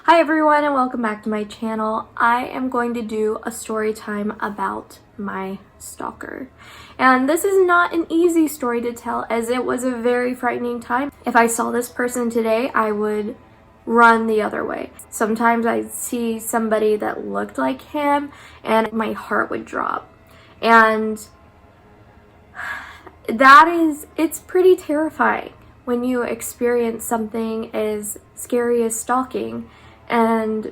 Hi everyone and welcome back to my channel. I am going to do a story time about my stalker. And this is not an easy story to tell as it was a very frightening time. If I saw this person today, I would run the other way. Sometimes I'd see somebody that looked like him and my heart would drop. And it's pretty terrifying when you experience something as scary as stalking. And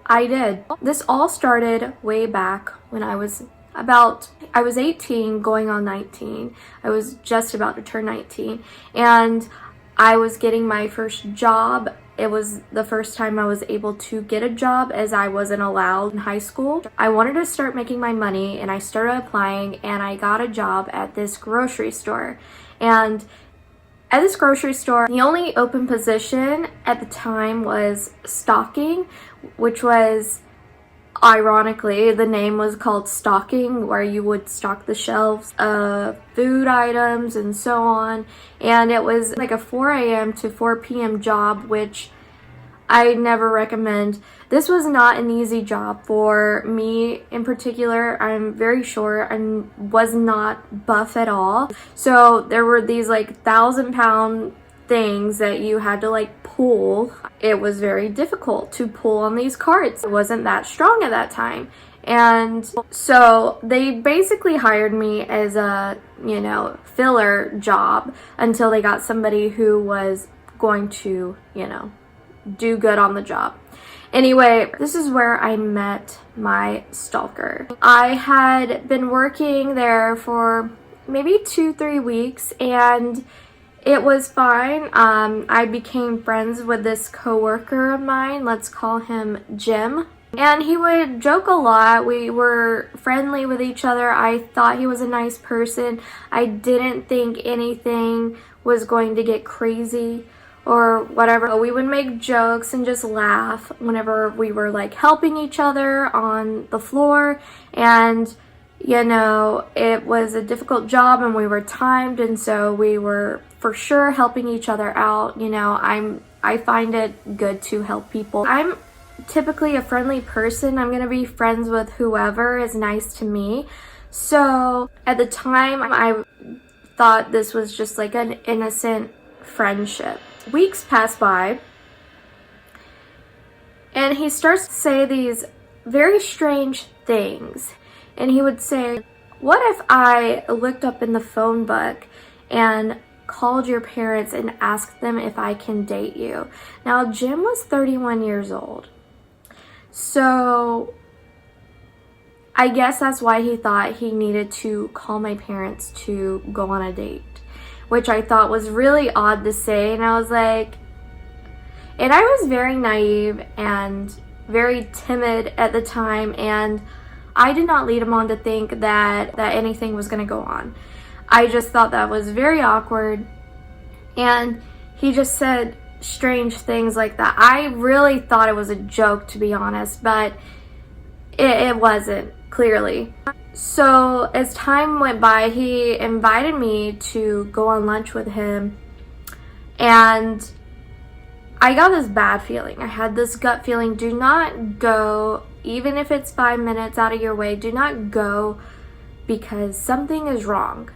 I did. This all started way back when I was 18 going on 19. I was just about to turn 19 and I was getting my first job. It was the first time I was able to get a job as I wasn't allowed in high school. I wanted to start making my money and I started applying and I got a job at this grocery store. And at this grocery store, the only open position at the time was stocking, which was, ironically, the name was called stocking, where you would stock the shelves of food items and so on. And it was like a 4 a.m. to 4 p.m. job, which I never recommend. This was not an easy job for me in particular. I'm very short and was not buff at all. So there were these like 1,000-pound things that you had to like pull. It was very difficult to pull on these carts. It wasn't that strong at that time. And so they basically hired me as a, filler job until they got somebody who was going to, do good on the job. Anyway, this is where I met my stalker. I had been working there for maybe 2-3 weeks and it was fine. I became friends with this coworker of mine. Let's call him Jim. And he would joke a lot. We were friendly with each other. I thought he was a nice person. I didn't think anything was going to get crazy or whatever. We would make jokes and just laugh whenever we were like helping each other on the floor. And it was a difficult job and we were timed, and so we were for sure helping each other out. I find it good to help people. I'm typically a friendly person. I'm gonna be friends with whoever is nice to me. So at the time I thought this was just like an innocent friendship. Weeks pass by and he starts to say these very strange things. And he would say, what if I looked up in the phone book and called your parents and asked them if I can date you? Now, Jim was 31 years old. So I guess that's why he thought he needed to call my parents to go on a date, which I thought was really odd to say. And I was like, and I was very naive and very timid at the time, and I did not lead him on to think that anything was going to go on. I just thought that was very awkward, and he just said strange things like that. I really thought it was a joke, to be honest, but it wasn't, clearly. So as time went by, he invited me to go on lunch with him, and I got this bad feeling. I had this gut feeling, do not go, even if it's 5 minutes out of your way, do not go because something is wrong.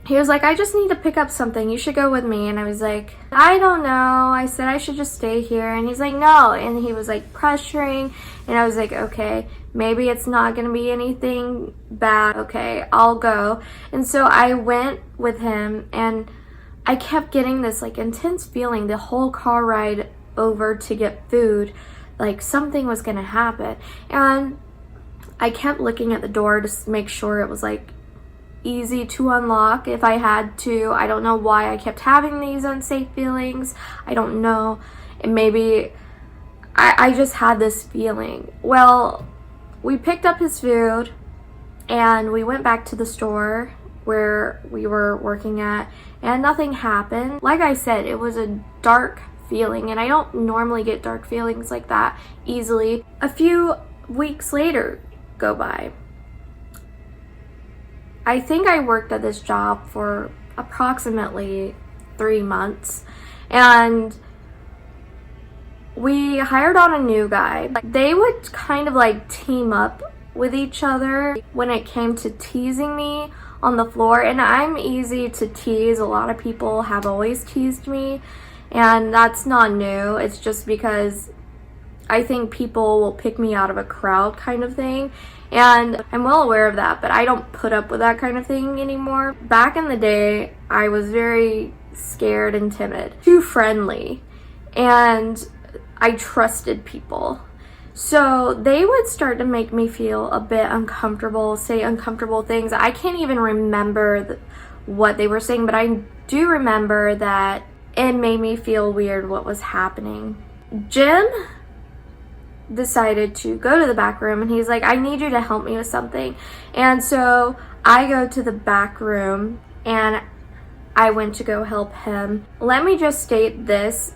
He was like, I just need to pick up something. You should go with me. And I was like, I don't know. I said I should just stay here. And he's like, no. And he was like pressuring. And I was like, okay, maybe it's not going to be anything bad. Okay, I'll go. And so I went with him and I kept getting this like intense feeling the whole car ride over to get food, like something was gonna happen. And I kept looking at the door to make sure it was like easy to unlock if I had to. I don't know why I kept having these unsafe feelings. I don't know. And maybe I just had this feeling. Well, we picked up his food and we went back to the store where we were working at, and nothing happened. Like I said, it was a dark feeling, and I don't normally get dark feelings like that easily. A few weeks later go by. I think I worked at this job for approximately 3 months, and we hired on a new guy. They would kind of like team up with each other when it came to teasing me on the floor, and I'm easy to tease. A lot of people have always teased me, and that's not new. It's just because I think people will pick me out of a crowd kind of thing, and I'm well aware of that, but I don't put up with that kind of thing anymore. Back in the day, I was very scared and timid, too friendly, and I trusted people. So they would start to make me feel a bit uncomfortable, say uncomfortable things. I can't even remember what they were saying, but I do remember that it made me feel weird what was happening. Jim decided to go to the back room, and he's like, I need you to help me with something. And so I go to the back room and I went to go help him. Let me just state this.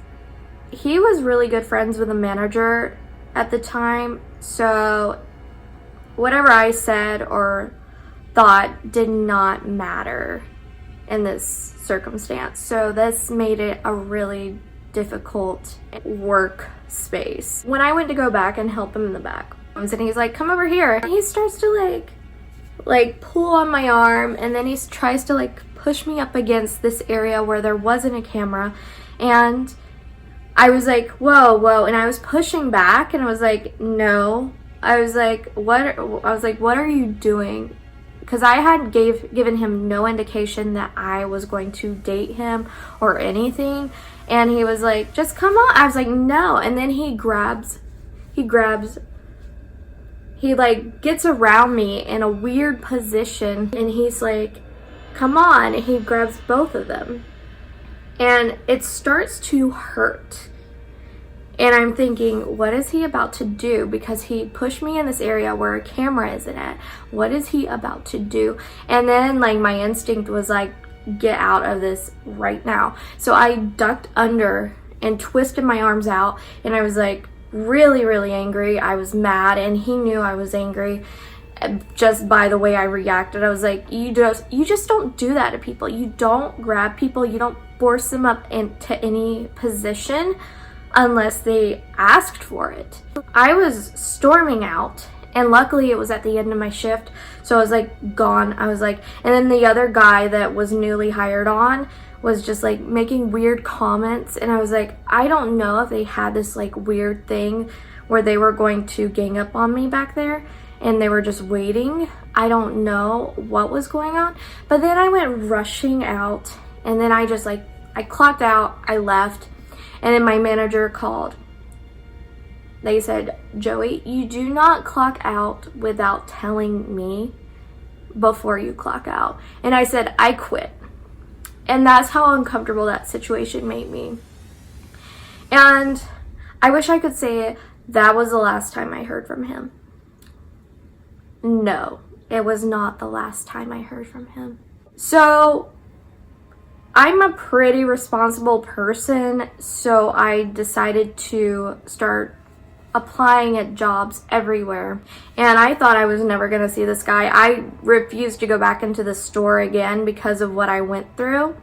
He was really good friends with the manager at the time, so whatever I said or thought did not matter in this circumstance. So this made it a really difficult work space. When I went to go back and help him in the back, and he's like, come over here. And he starts to like pull on my arm, and then he tries to like push me up against this area where there wasn't a camera. And I was like, whoa, whoa. And I was pushing back, and I was like, no. I was like, what are you doing? Because I had given him no indication that I was going to date him or anything. And he was like, just come on. I was like, no. And then he like gets around me in a weird position, and he's like, come on. And he grabs both of them. And it starts to hurt. And I'm thinking, what is he about to do? Because he pushed me in this area where a camera isn't at. What is he about to do? And then like my instinct was like, get out of this right now. So I ducked under and twisted my arms out, and I was like really, really angry. I was mad, and he knew I was angry just by the way I reacted. I was like, you just don't do that to people. You don't grab people. You don't force them up into any position unless they asked for it. I was storming out, and luckily it was at the end of my shift, so I was like gone. I was like, and then the other guy that was newly hired on was just like making weird comments, and I was like, I don't know if they had this like weird thing where they were going to gang up on me back there, and they were just waiting. I don't know what was going on. But then I went rushing out, and then I clocked out, I left, and then my manager called. They said, Joey, you do not clock out without telling me before you clock out. And I said, I quit. And that's how uncomfortable that situation made me. And I wish I could say that was the last time I heard from him. No, it was not the last time I heard from him. So I'm a pretty responsible person, so I decided to start applying at jobs everywhere. And I thought I was never going to see this guy. I refused to go back into the store again because of what I went through.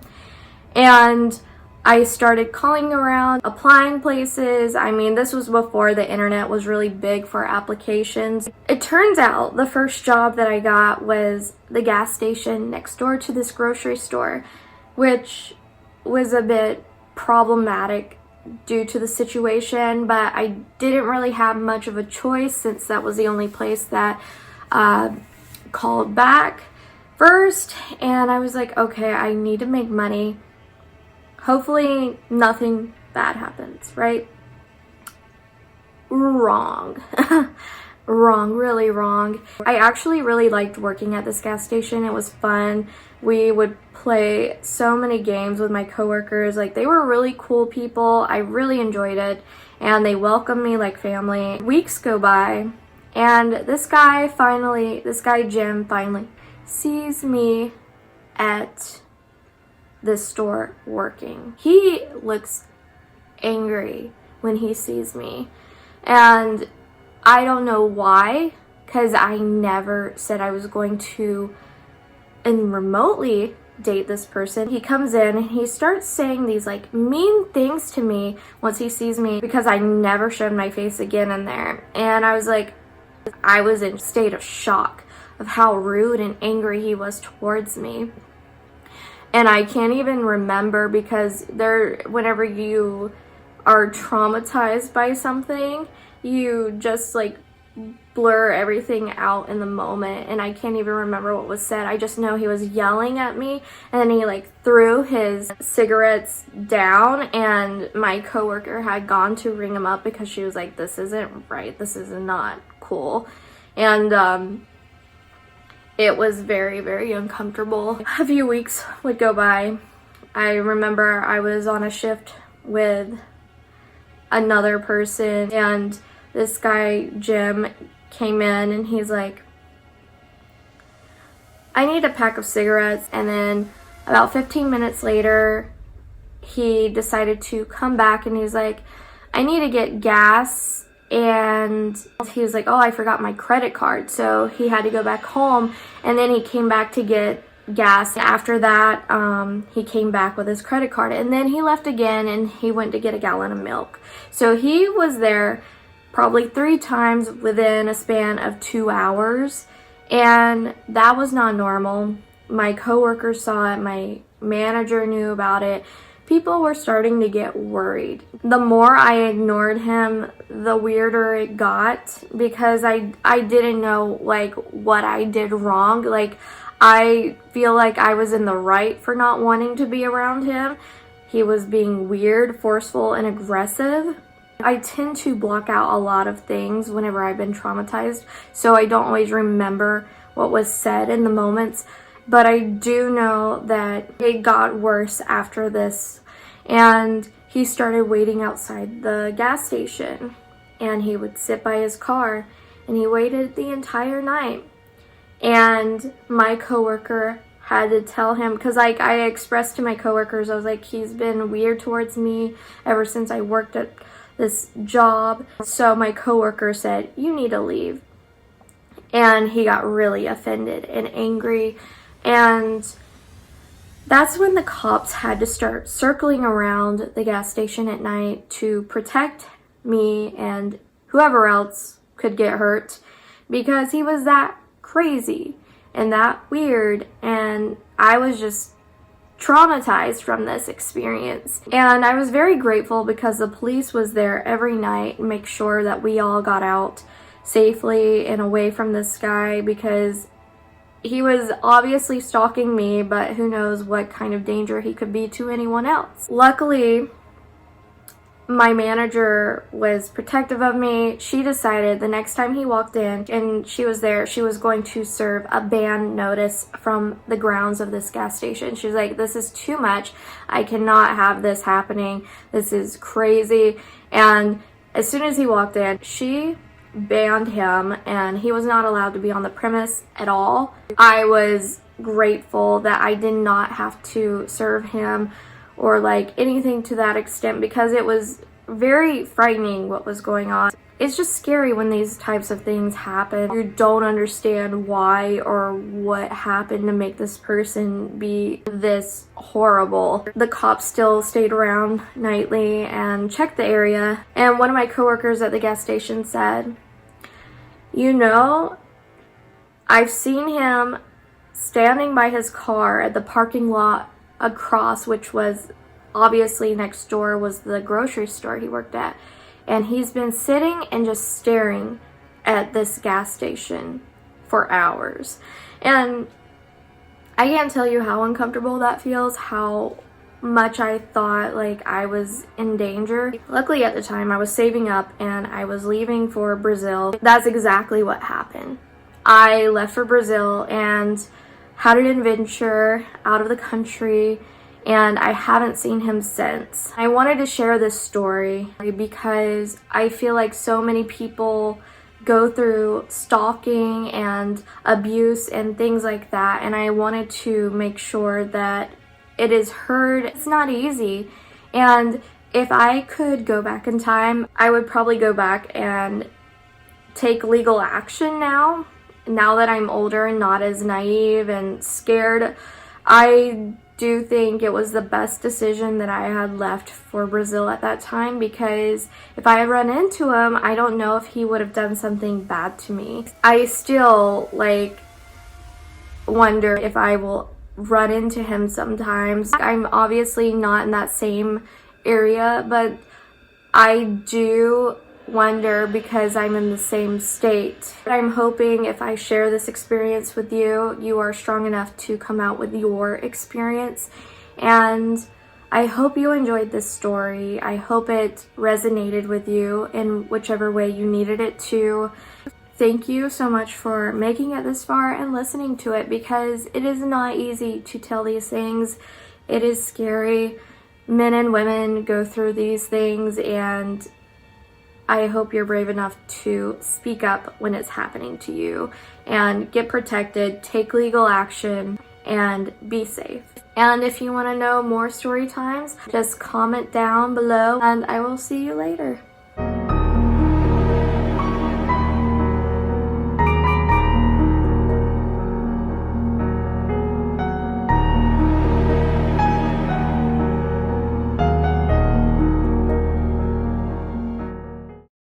And I started calling around, applying places. I mean, this was before the internet was really big for applications. It turns out the first job that I got was the gas station next door to this grocery store, which was a bit problematic due to the situation, but I didn't really have much of a choice since that was the only place that called back first. And I was like, okay, I need to make money. Hopefully nothing bad happens, right? Wrong. Wrong, really wrong. I actually really liked working at this gas station. It was fun. We would play so many games with my coworkers. Like, they were really cool people. I really enjoyed it, and they welcomed me like family. Weeks go by, and this guy Jim finally sees me at this store working. He looks angry when he sees me, and I don't know why, because I never said I was going to and remotely date this person. He comes in and he starts saying these like mean things to me once he sees me, because I never showed my face again in there. And I was like, I was in a state of shock of how rude and angry he was towards me. And I can't even remember, because whenever you are traumatized by something, you just like blur everything out in the moment, and I can't even remember what was said. I just know he was yelling at me, and he like threw his cigarettes down, and my coworker had gone to ring him up because she was like, this isn't right, this is not cool. And it was very, very uncomfortable. A few weeks would go by. I remember I was on a shift with another person, and this guy, Jim, came in and he's like, I need a pack of cigarettes. And then about 15 minutes later, he decided to come back and he's like, I need to get gas. And he was like, oh, I forgot my credit card. So he had to go back home, and then he came back to get gas. After that, he came back with his credit card, and then he left again and he went to get a gallon of milk. So he was there probably 3 times within a span of 2 hours, and that was not normal. My coworkers saw it, my manager knew about it. People were starting to get worried. The more I ignored him, the weirder it got, because I didn't know like what I did wrong. Like, I feel like I was in the right for not wanting to be around him. He was being weird, forceful, and aggressive. I tend to block out a lot of things whenever I've been traumatized, so I don't always remember what was said in the moments. But I do know that it got worse after this, and he started waiting outside the gas station, and he would sit by his car, and he waited the entire night. And my coworker had to tell him, because like I expressed to my coworkers, I was like, he's been weird towards me ever since I worked at this job. So my coworker said, you need to leave. And he got really offended and angry, and that's when the cops had to start circling around the gas station at night to protect me and whoever else could get hurt, because he was that crazy and that weird, and I was just traumatized from this experience. And I was very grateful because the police was there every night to make sure that we all got out safely and away from this guy, because he was obviously stalking me, but who knows what kind of danger he could be to anyone else. Luckily, my manager was protective of me. She decided the next time he walked in and she was there, she was going to serve a ban notice from the grounds of this gas station. She was like, this is too much. I cannot have this happening. This is crazy. And as soon as he walked in, she banned him, and he was not allowed to be on the premise at all. I was grateful that I did not have to serve him or like anything to that extent, because it was very frightening what was going on. It's just scary when these types of things happen. You don't understand why or what happened to make this person be this horrible. The cops still stayed around nightly and checked the area, and one of my coworkers at the gas station said, you know, I've seen him standing by his car at the parking lot across, which was obviously next door was the grocery store he worked at, and he's been sitting and just staring at this gas station for hours. And I can't tell you how uncomfortable that feels, how much I thought like I was in danger. Luckily at the time I was saving up and I was leaving for Brazil. That's exactly what happened. I left for Brazil and had an adventure out of the country, and I haven't seen him since. I wanted to share this story because I feel like so many people go through stalking and abuse and things like that, and I wanted to make sure that it is heard. It's not easy, and if I could go back in time, I would probably go back and take legal action now that I'm older and not as naive and scared. I do think it was the best decision that I had left for Brazil at that time, because if I had run into him, I don't know if he would have done something bad to me. I still like wonder if I will run into him sometimes. I'm obviously not in that same area, but I do wonder because I'm in the same state. I'm hoping if I share this experience with you, you are strong enough to come out with your experience. And I hope you enjoyed this story. I hope it resonated with you in whichever way you needed it to. Thank you so much for making it this far and listening to it, because it is not easy to tell these things. It is scary. Men and women go through these things, and I hope you're brave enough to speak up when it's happening to you and get protected, take legal action, and be safe. And if you want to know more story times, just comment down below, and I will see you later.